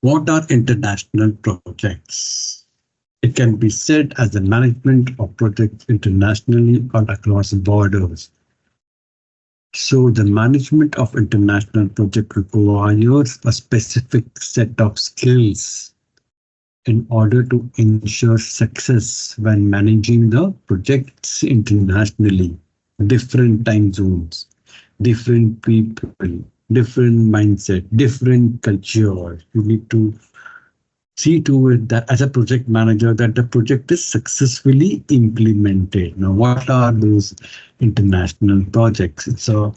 What are international projects? It can be said as the management of projects internationally or across borders. So the management of international project requires a specific set of skills in order to ensure success when managing the projects internationally. Different time zones, different people, different mindset, different culture. You need to see to it that as a project manager that the project is successfully implemented. Now, what are those international projects? It's a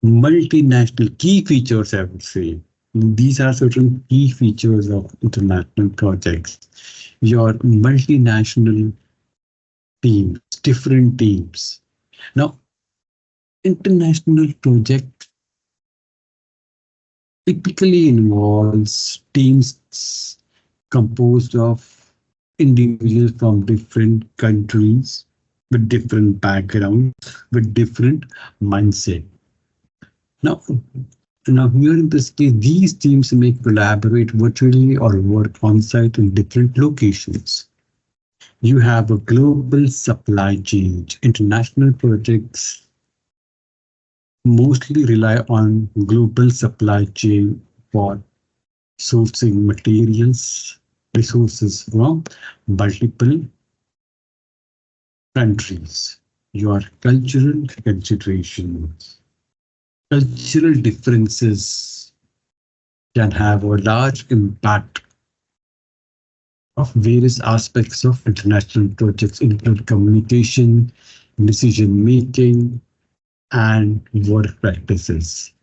multinational key features, I would say. These are certain key features of international projects. Your multinational teams, different teams. Now, international project typically involves teams composed of individuals from different countries with different backgrounds, with different mindset. Now, now here in this case, these teams may collaborate virtually or work on site in different locations. You have a global supply chain. International projects mostly rely on global supply chain for sourcing materials, resources from multiple countries. Your cultural considerations. Cultural differences can have a large impact of various aspects of international projects, include communication, decision making, and work practices.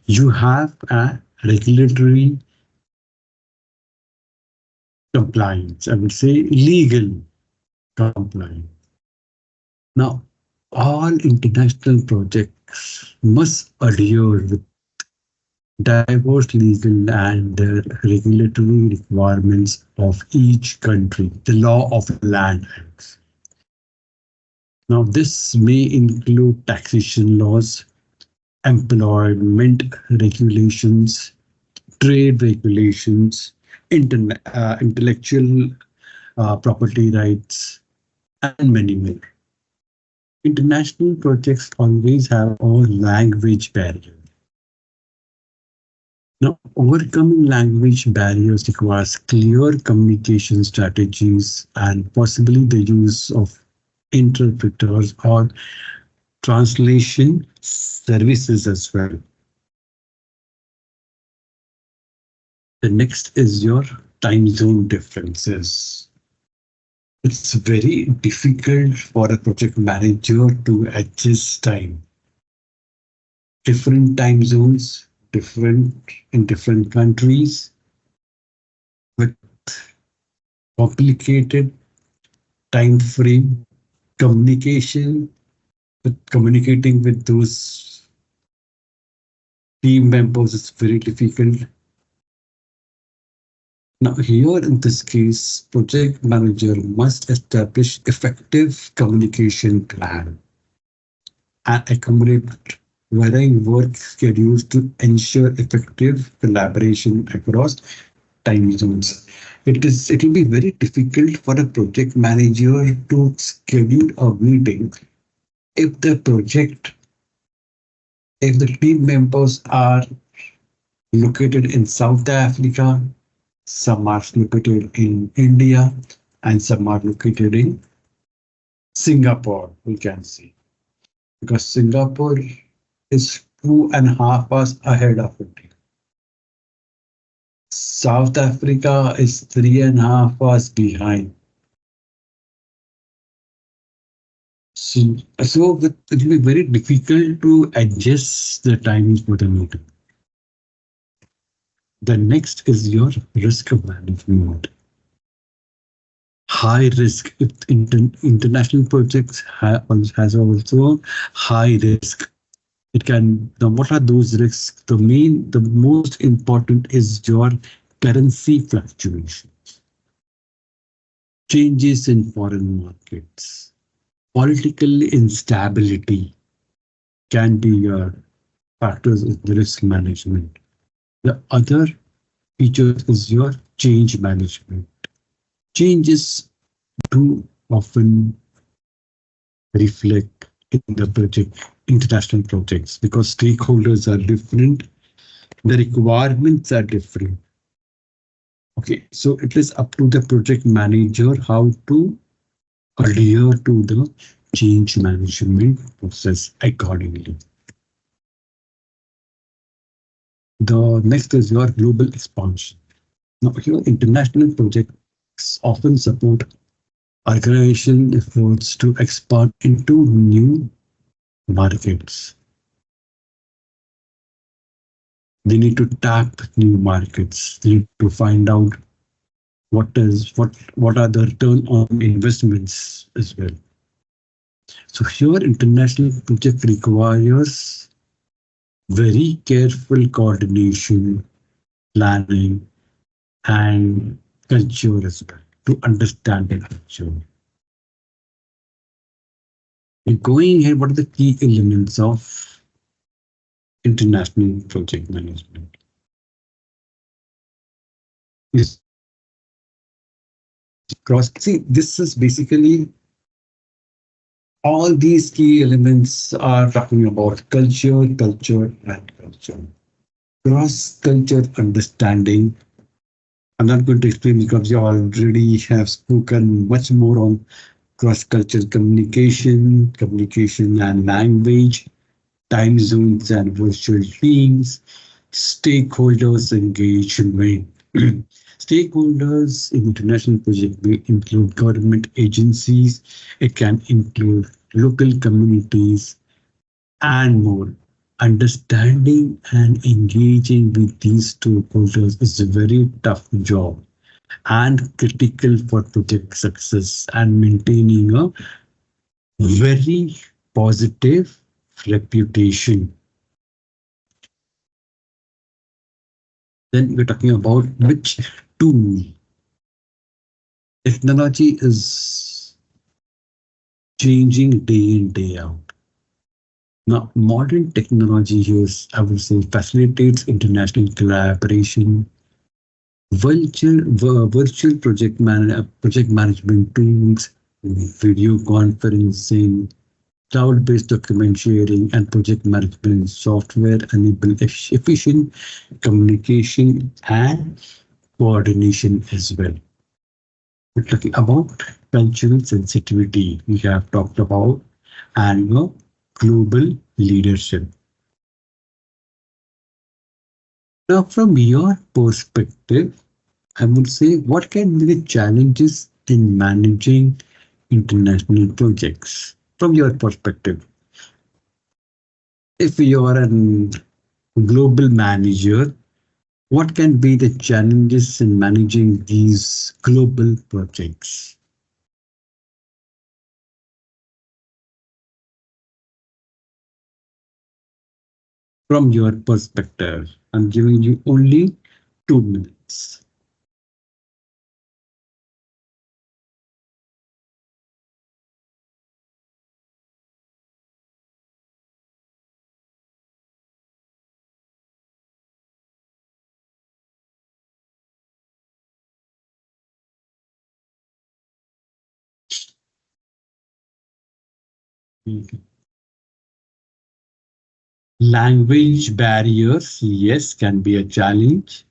You have a regulatory compliance, I would say legal compliance. Now, all international projects must adhere with diverse legal and regulatory requirements of each country, the law of the land acts. Now, this may include taxation laws, employment regulations, trade regulations, intellectual property rights, and many more. International projects always have a language barrier. Now, overcoming language barriers requires clear communication strategies and possibly the use of interpreters or translation services as well. The next is your time zone differences. It's very difficult for a project manager to adjust time. Different time zones, different in different countries, with complicated time frame communication, with communicating with those team members is very difficult. Now, here in this case, project manager must establish effective communication plan and accommodate varying work schedules to ensure effective collaboration across time zones. It will be very difficult for a project manager to schedule a meeting if the project, if the team members are located in South Africa, some are located in India, and some are located in Singapore, we can see. Because Singapore is 2.5 hours ahead of India. South Africa is 3.5 hours behind. So it will be very difficult to adjust the timings for the meeting. The next is your risk management. High risk. International projects has also high risk. It can. Now, what are those risks? The most important is your currency fluctuations, changes in foreign markets, political instability can be your factors in the risk management. The other features is your change management. Changes do often reflect in the project, international projects, because stakeholders are different, the requirements are different. Okay, so it is up to the project manager how to adhere to the change management process accordingly. The next is your global expansion. Now, here international projects often support organization efforts to expand into new markets. They need to tap new markets. They need to find out what are the return on investments as well. So here international project requires very careful coordination, planning, and culture as well to understand the culture. And going ahead, what are the key elements of international project management? Is cross. See, this is basically all these key elements are talking about culture, culture, and culture. Cross culture understanding. I'm not going to explain because you already have spoken much more on cross cultural communication, communication and language, time zones and virtual teams, stakeholders engagement. Stakeholders in international projects will include government agencies, it can include local communities, and more. Understanding and engaging with these stakeholders is a very tough job and critical for project success and maintaining a very positive reputation. Then we're talking about which tool. Technology is changing day in, day out. Now, modern technology here, I would say, facilitates international collaboration, virtual project management tools, video conferencing, cloud-based document sharing, and project management software enable efficient communication and coordination as well. We're talking about cultural sensitivity, we have talked about, and global leadership. Now, from your perspective, I would say what can be the challenges in managing international projects from your perspective? If you are a global manager, what can be the challenges in managing these global projects? From your perspective, I'm giving you only 2 minutes. Language barriers, yes, can be a challenge.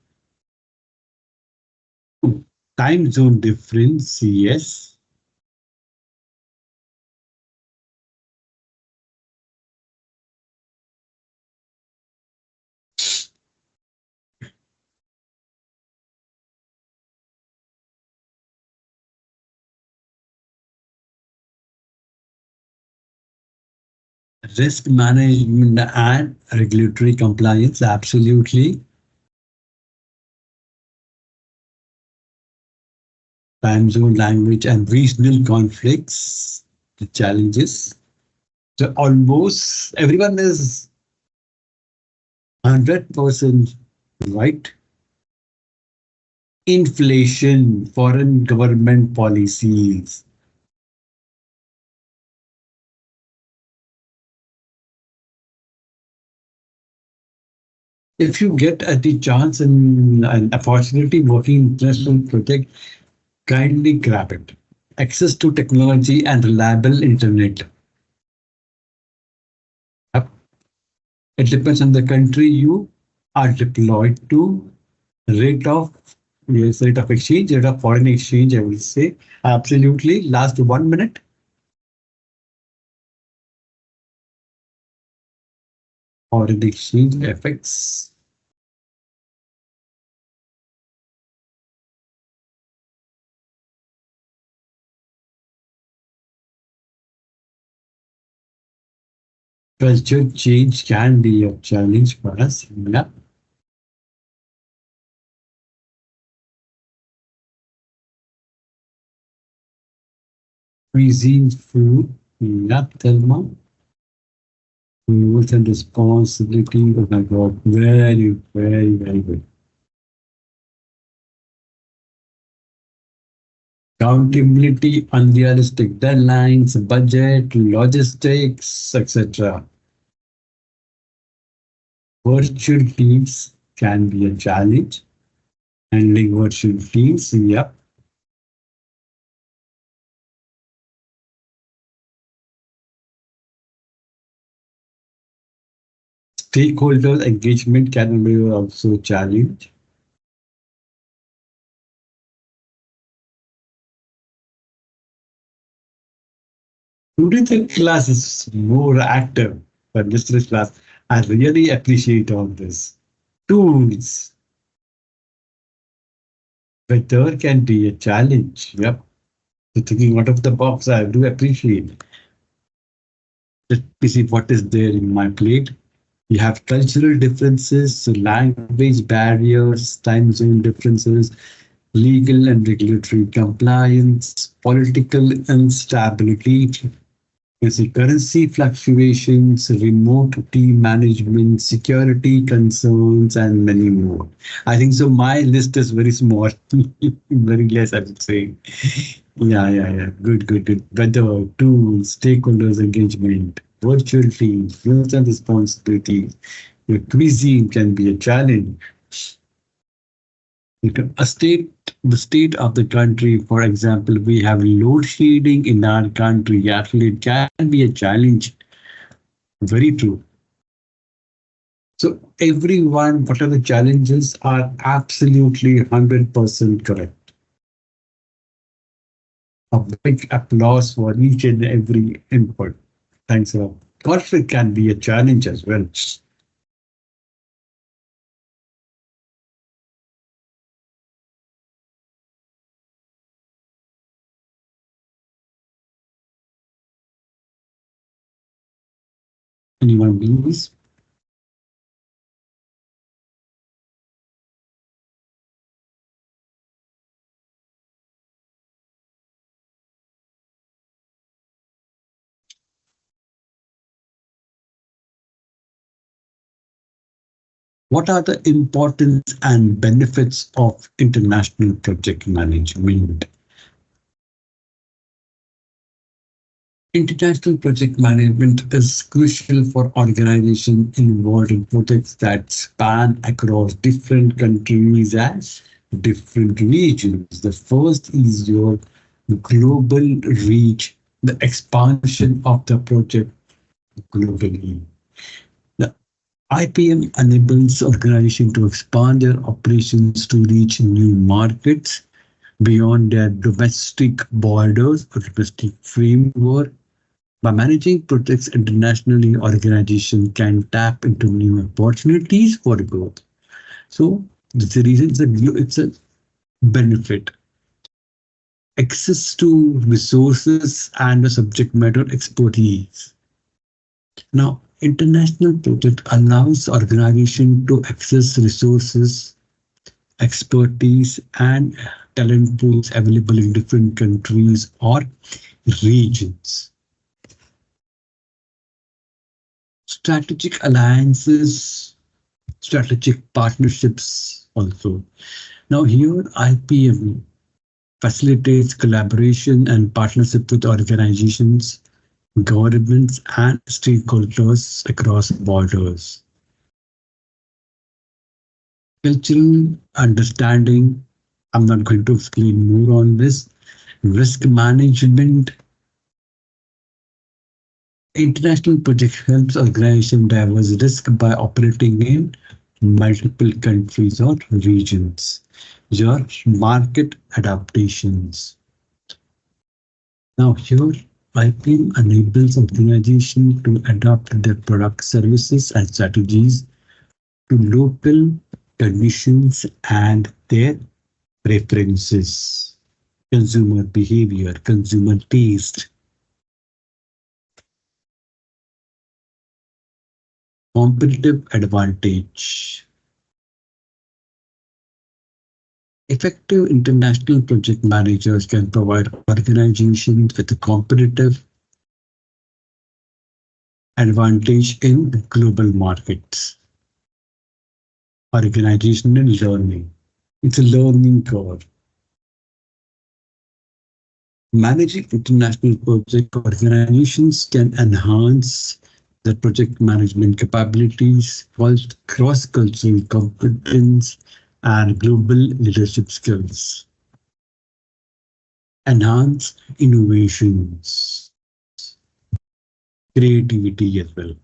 Time zone difference, yes. Risk management and regulatory compliance, absolutely. Time zone, language, and regional conflicts, the challenges. So almost everyone is 100% right. Inflation, foreign government policies. If you get the chance and an opportunity working in international project, kindly grab it. Access to technology and reliable internet. Yep. It depends on the country you are deployed to. Rate of Yes, rate of exchange, rate of foreign exchange, I will say. Absolutely. Last 1 minute. Foreign exchange effects. Culture change can be a challenge for us. Yeah. Cuisine, food. Yeah, Thelma. Roles and responsibility. Oh my God. Very, very, very good. Accountability, unrealistic deadlines, budget, logistics, etc. Virtual teams can be a challenge. Handling virtual teams, yep. Stakeholder engagement can be also a challenge. Today the class is more active, but yesterday's class, I really appreciate all this. Tools, weather can be a challenge. Yep. So thinking out of the box, I do appreciate. Let me see what is there in my plate. You have cultural differences, so language barriers, time zone differences, legal and regulatory compliance, political instability, you see currency fluctuations, remote team management, security concerns, and many more. I think so. My list is very small, very less, I would say. Yeah, yeah, yeah. Good, good, good. Weather, tools, stakeholders engagement, virtual teams, roles and responsibilities. Your cuisine can be a challenge. The state of the country, for example, we have load shedding in our country. Actually, it can be a challenge. Very true. So everyone, whatever challenges are absolutely 100% correct. A big applause for each and every input. Thanks a lot. Conflict can be a challenge as well. Anyone please? What are the importance and benefits of international project management? International project management is crucial for organizations involved in projects that span across different countries and different regions. The first is your global reach, the expansion of the project globally. The IPM enables organizations to expand their operations to reach new markets beyond their domestic borders or domestic framework. By managing projects internationally, organization can tap into new opportunities for growth. So that's the reason it's a benefit. Access to resources and a subject matter expertise. Now, international project allows organization to access resources, expertise, and talent pools available in different countries or regions. Strategic alliances, strategic partnerships also. Now here IPM facilitates collaboration and partnership with organizations, governments and stakeholders across borders. Cultural understanding. I'm not going to explain more on this. Risk management. International project helps organization diverse risk by operating in multiple countries or regions. Your market adaptations. Now here, IPM enables organization to adapt their product services and strategies to local conditions and their preferences. Consumer behavior, consumer taste, competitive advantage. Effective international project managers can provide organizations with a competitive advantage in global markets. Organizational learning. It's a learning curve. Managing international project organizations can enhance their project management capabilities, cross-cultural competence, and global leadership skills. Enhance innovations, creativity as well.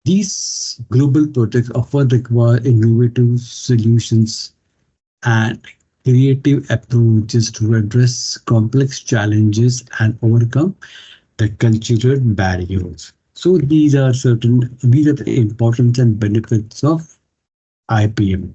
These global projects often require innovative solutions and creative approaches to address complex challenges and overcome the cultural barriers. So these are the importance and benefits of IPM.